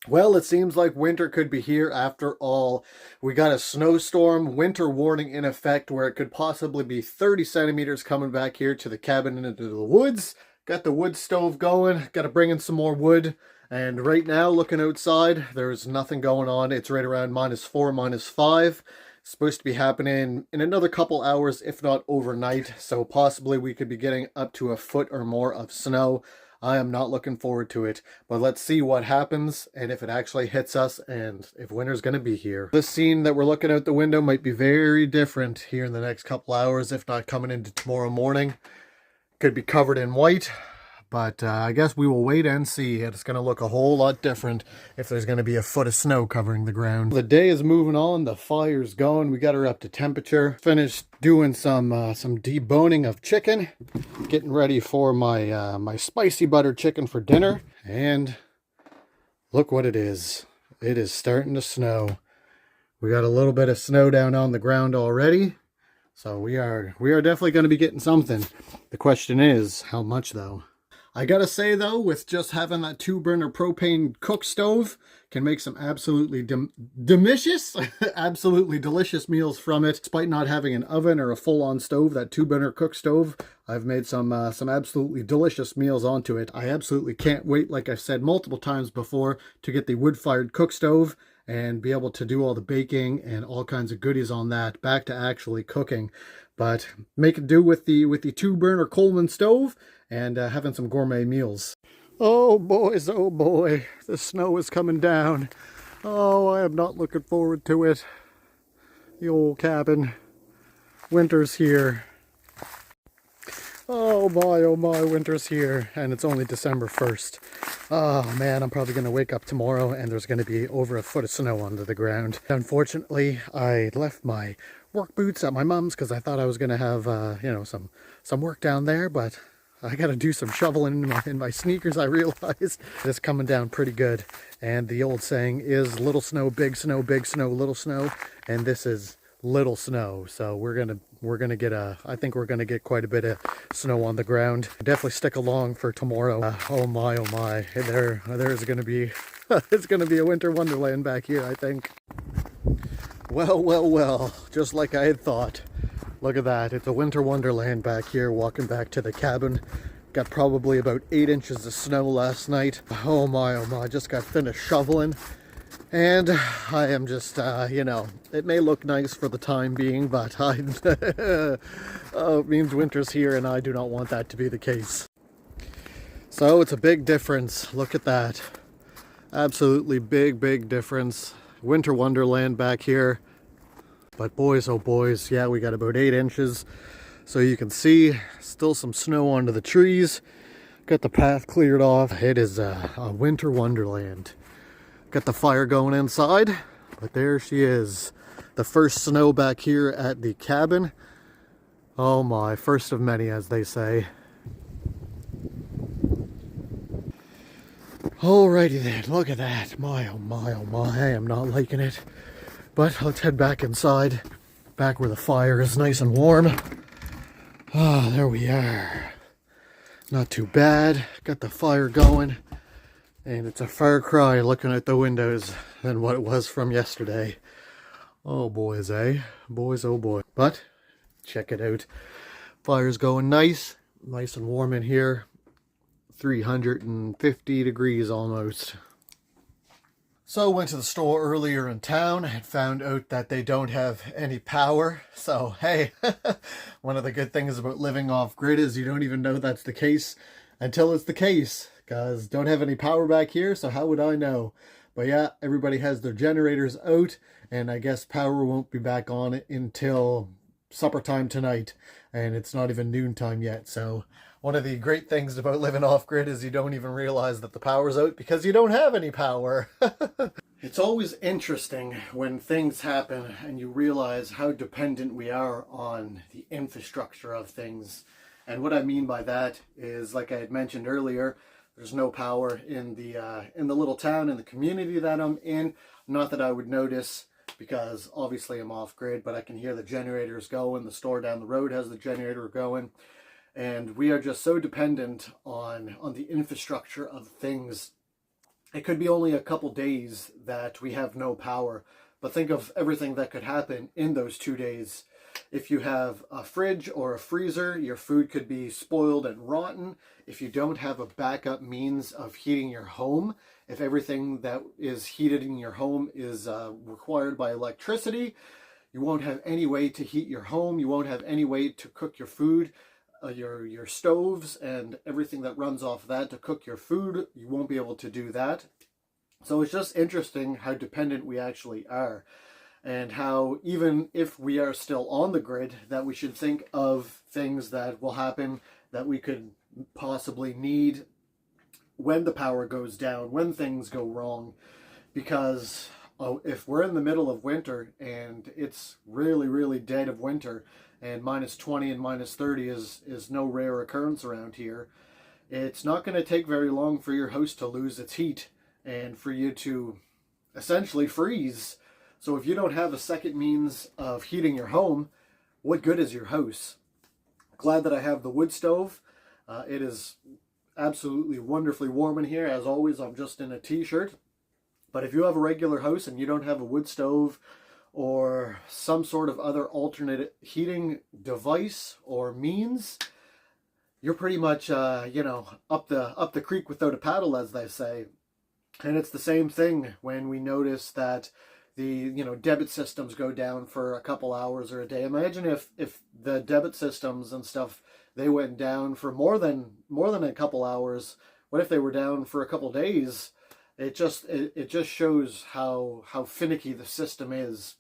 Well, it seems like winter could be here after all. We got a snowstorm, winter warning in effect, where it could possibly be 30 centimeters coming back here to the cabin and into the woods. Got the wood stove going, got to bring in some more wood. And right now, looking outside, there's nothing going on. It's right around -4, -5. It's supposed to be happening in another couple hours, if not overnight. So possibly we could be getting up to a foot or more of snow. I am not looking forward to it, but let's see what happens and if it actually hits us and if winter's going to be here. This scene that we're looking out the window might be very different here in the next couple hours, if not coming into tomorrow morning. Could be covered in white, but I guess we will wait and see. It's going to look a whole lot different if there's going to be a foot of snow covering the ground. The day is moving on. The fire's going. We got her up to temperature. Finished doing some deboning of chicken. Getting ready for my my spicy butter chicken for dinner. And look what it is. It is starting to snow. We got a little bit of snow down on the ground already. So we are definitely going to be getting something. The question is, how much though? I gotta say though, with just having that 2-burner propane cook stove, can make some absolutely delicious, absolutely delicious meals from it. Despite not having an oven or a full-on stove, that 2-burner cook stove, I've made some absolutely delicious meals onto it. I absolutely can't wait, like I've said multiple times before, to get the wood-fired cook stove and be able to do all the baking and all kinds of goodies on that, back to actually cooking. But make it do with the 2-burner Coleman stove and having some gourmet meals. Oh boys, oh boy, the snow is coming down. Oh, I am not looking forward to it. The old cabin. Winter's here. Oh my, winter's here, and it's only December 1st. Oh man, I'm probably going to wake up tomorrow and there's going to be over a foot of snow under the ground. Unfortunately, I left my work boots at my mom's because I thought I was going to have, you know, some work down there, but I got to do some shoveling in my sneakers. I realized it's coming down pretty good. And the old saying is little snow, big snow, little snow. And this is little snow. So we're gonna get I think we're gonna get quite a bit of snow on the ground. Definitely stick along for tomorrow. Oh my. There's gonna be, it's gonna be a winter wonderland back here, I think. Well, just like I had thought. Look at that, it's a winter wonderland back here, walking back to the cabin. Got probably about 8 inches of snow last night. Oh my, just got finished shoveling. And I am just, you know, it may look nice for the time being, but it means winter's here and I do not want that to be the case. So it's a big difference, look at that. Absolutely big difference. Winter wonderland back here. But boys, oh boys, yeah, we got about 8 inches. So you can see still some snow onto the trees. Got the path cleared off. It is a winter wonderland. Got the fire going inside, but there she is. The first snow back here at the cabin. Oh my, first of many, as they say. Alrighty then, look at that. My, oh my, I am not liking it. But let's head back inside, back where the fire is nice and warm. Ah, there we are. Not too bad. Got the fire going. And it's a far cry looking at the windows than what it was from yesterday. Oh boys, eh? Boys, oh boy. But, check it out. Fire's going nice and warm in here. 350 degrees almost. So went to the store earlier in town and found out that they don't have any power. So hey, one of the good things about living off grid is you don't even know that's the case until it's the case. Because don't have any power back here, so how would I know? But yeah, everybody has their generators out, and I guess power won't be back on until supper time tonight, and it's not even noontime yet. So one of the great things about living off-grid is you don't even realize that the power's out because you don't have any power. It's always interesting when things happen and you realize how dependent we are on the infrastructure of things. And what I mean by that is, like I had mentioned earlier, there's no power in the little town, in the community that I'm in. Not that I would notice, because obviously I'm off-grid, but I can hear the generators going. The store down the road has the generator going. And we are just so dependent on the infrastructure of things it could be only a couple days that we have no power, but think of everything that could happen in those 2 days. If you have a fridge or a freezer, your food could be spoiled and rotten. If you don't have a backup means of heating your home, if everything that is heated in your home is required by electricity, you won't have any way to heat your home. You won't have any way to cook your food. Your stoves and everything that runs off that to cook your food, you won't be able to do that. So it's just interesting how dependent we actually are, and how even if we are still on the grid, that we should think of things that will happen that we could possibly need when the power goes down, when things go wrong. Because if we're in the middle of winter and it's really, really dead of winter, and -20 and -30 is no rare occurrence around here, it's not going to take very long for your house to lose its heat and for you to essentially freeze. So if you don't have a second means of heating your home, what good is your house? Glad that I have the wood stove. It is absolutely wonderfully warm in here. As always, I'm just in a t-shirt. But if you have a regular house and you don't have a wood stove or some sort of other alternate heating device or means, you're pretty much, up the creek without a paddle, as they say. And it's the same thing when we notice that the debit systems go down for a couple hours or a day. Imagine if the debit systems and stuff, they went down for more than a couple hours. What if they were down for a couple days? It just shows how finicky the system is.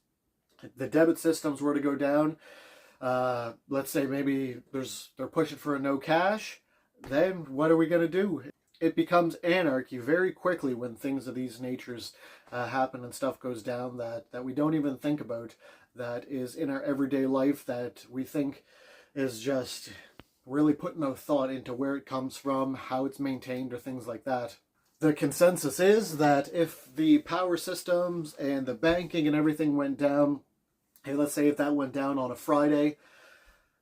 If the debit systems were to go down, let's say maybe they're pushing for a no cash, then what are we going to do? It becomes anarchy very quickly when things of these natures happen and stuff goes down that we don't even think about, that is in our everyday life, that we think is just really putting no thought into where it comes from, how it's maintained, or things like that. The consensus is that if the power systems and the banking and everything went down, hey, let's say if that went down on a Friday,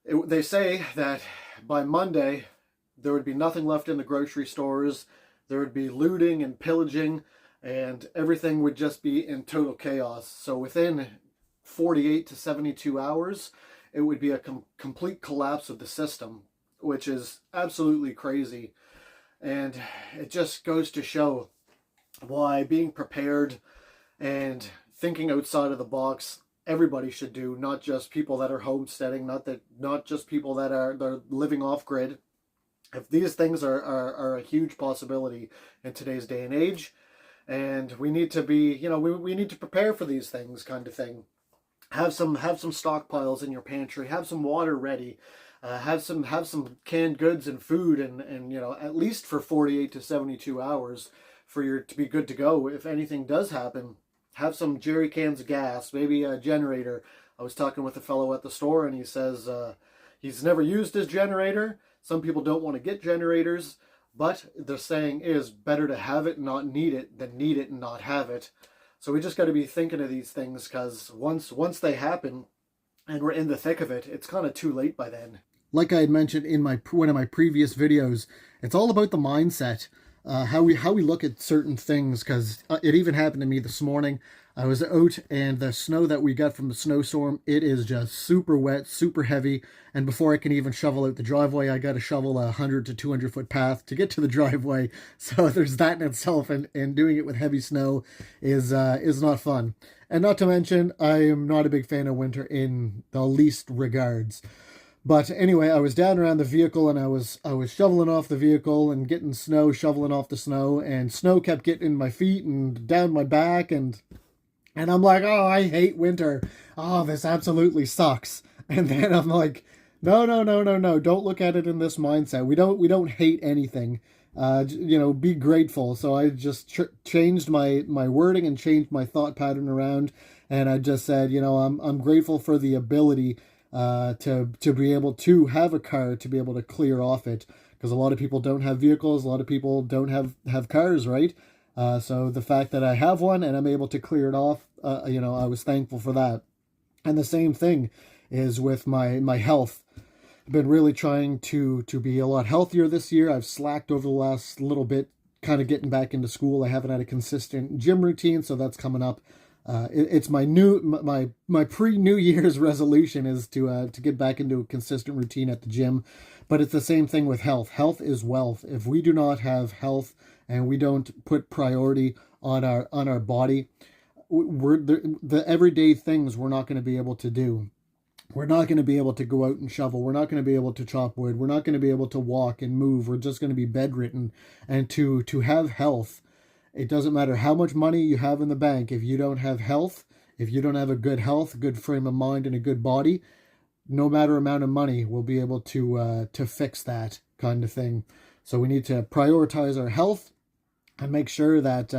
they say that by Monday, there would be nothing left in the grocery stores. There would be looting and pillaging, and everything would just be in total chaos. So within 48 to 72 hours, it would be a complete collapse of the system, which is absolutely crazy. And it just goes to show why being prepared and thinking outside of the box, everybody should do, not just people that are homesteading, not just people that are living off grid. If these things are a huge possibility in today's day and age, and we need to be, we need to prepare for these things, kind of thing. Have some stockpiles in your pantry. Have some water ready. Have some canned goods and food, and at least for 48 to 72 hours for you to be good to go. If anything does happen, have some jerry cans of gas, maybe a generator. I was talking with a fellow at the store, and he says he's never used his generator. Some people don't want to get generators, but the saying is better to have it and not need it than need it and not have it. So we just got to be thinking of these things, because once they happen and we're in the thick of it, it's kind of too late by then. Like I had mentioned in one of my previous videos, it's all about the mindset, how we look at certain things, because it even happened to me this morning. I was out, and the snow that we got from the snowstorm, it is just super wet, super heavy, and before I can even shovel out the driveway, I got to shovel a 100 to 200 foot path to get to the driveway. So there's that in itself, and doing it with heavy snow is not fun. And not to mention, I am not a big fan of winter in the least regards. But anyway, I was down around the vehicle, and I was shoveling off the vehicle and getting snow, shoveling off the snow, and snow kept getting in my feet and down my back, and I'm like, oh, I hate winter. Oh, this absolutely sucks. And then I'm like, no, don't look at it in this mindset. We don't hate anything. Be grateful. So I just changed my wording and changed my thought pattern around, and I just said, I'm grateful for the ability to be able to have a car, to be able to clear off it, because a lot of people don't have vehicles, a lot of people don't have cars, right? So the fact that I have one and I'm able to clear it off, I was thankful for that. And the same thing is with my health. I've been really trying to be a lot healthier this year. I've slacked over the last little bit kind of getting back into school. I haven't had a consistent gym routine, so that's coming up. It's my pre-New Year's resolution is to get back into a consistent routine at the gym. But it's the same thing with health. Health is wealth. If we do not have health and we don't put priority on our body, we're the everyday things we're not going to be able to do. We're not going to be able to go out and shovel. We're not going to be able to chop wood. We're not going to be able to walk and move. We're just going to be bedridden. And to have health, it doesn't matter how much money you have in the bank. If you don't have health, if you don't have a good health, good frame of mind, and a good body, no matter amount of money will be able to fix that kind of thing. So we need to prioritize our health and make sure that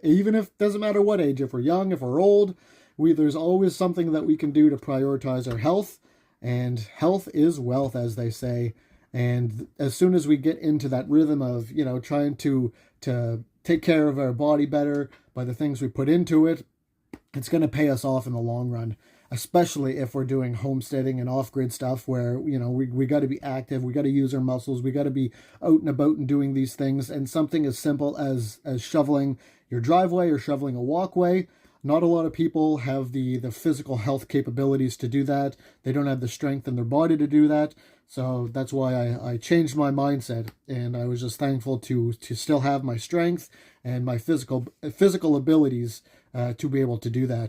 even if it doesn't matter what age, if we're young, if we're old, there's always something that we can do to prioritize our health. And health is wealth, as they say. And as soon as we get into that rhythm of trying to take care of our body better by the things we put into it, it's going to pay us off in the long run, especially if we're doing homesteading and off-grid stuff where, we got to be active, we got to use our muscles, we got to be out and about and doing these things. And something as simple as shoveling your driveway or shoveling a walkway, not a lot of people have the physical health capabilities to do that. They don't have the strength in their body to do that. So that's why I changed my mindset, and I was just thankful to still have my strength and my physical abilities to be able to do that.